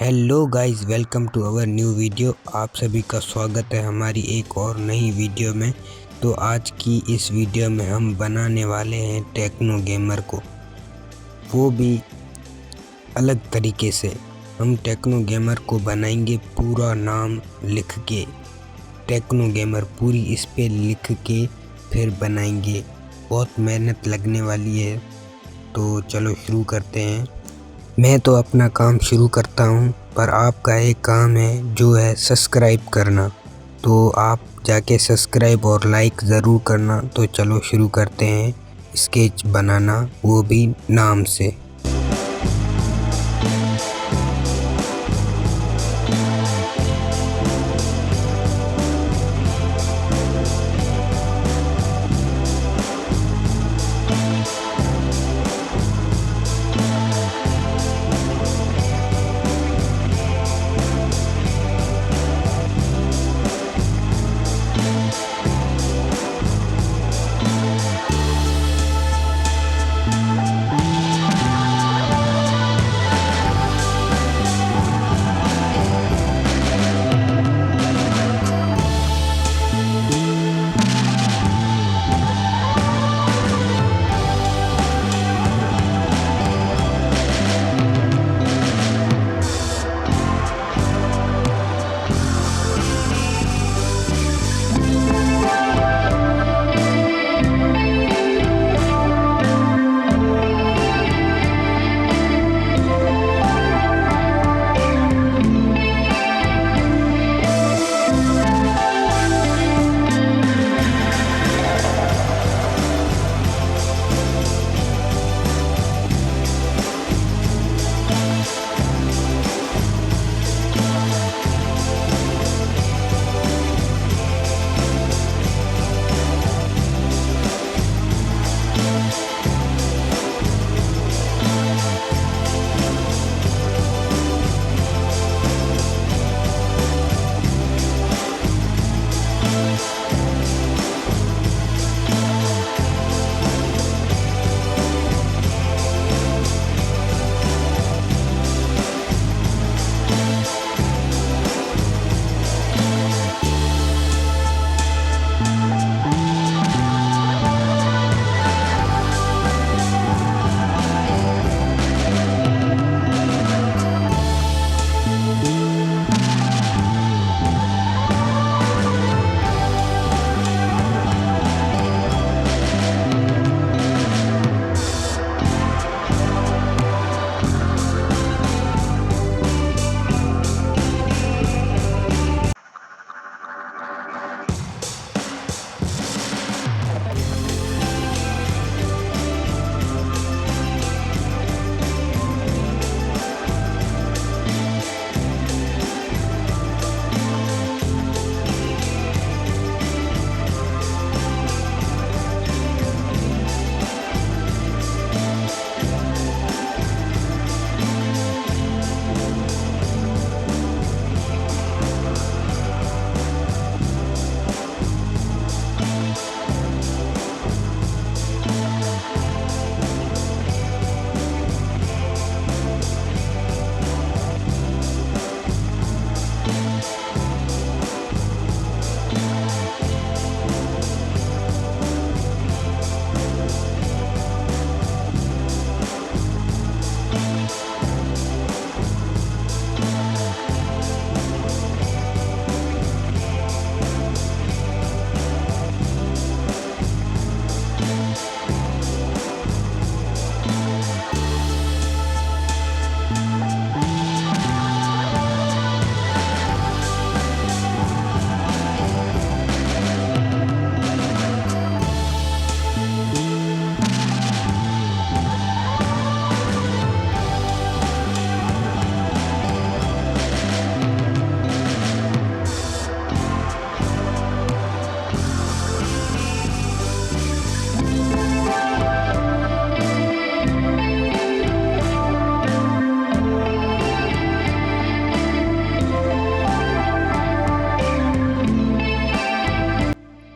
Hello guys, welcome to our new video. आप सभी का स्वागत है हमारी एक और नई वीडियो में। तो आज की इस वीडियो में हम बनाने वाले हैं टेक्नो गेमर को, वो भी अलग तरीके से। हम टेक्नो गेमर को बनाएंगे पूरा नाम लिख के, टेक्नो गेमर पूरी इस पे लिख के फिर बनाएंगे। बहुत मेहनत लगने वाली है, तो चलो शुरू करते हैं। मैं तो अपना काम शुरू करता हूँ, पर आपका एक काम है जो है सब्सक्राइब करना। तो आप जाके सब्सक्राइब और लाइक ज़रूर करना। तो चलो शुरू करते हैं स्केच बनाना, वो भी नाम से।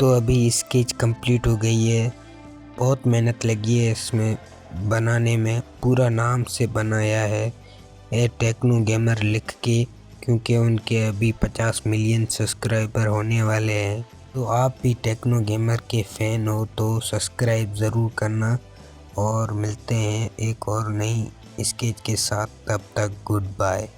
तो अभी स्केच कंप्लीट हो गई है। बहुत मेहनत लगी है इसमें बनाने में, पूरा नाम से बनाया है। ए टेक्नो गेमर लिख के, क्योंकि उनके अभी 50 मिलियन सब्सक्राइबर होने वाले हैं। तो आप भी टेक्नो गेमर के फ़ैन हो तो सब्सक्राइब ज़रूर करना, और मिलते हैं एक और नई स्केच के साथ। तब तक गुड बाय।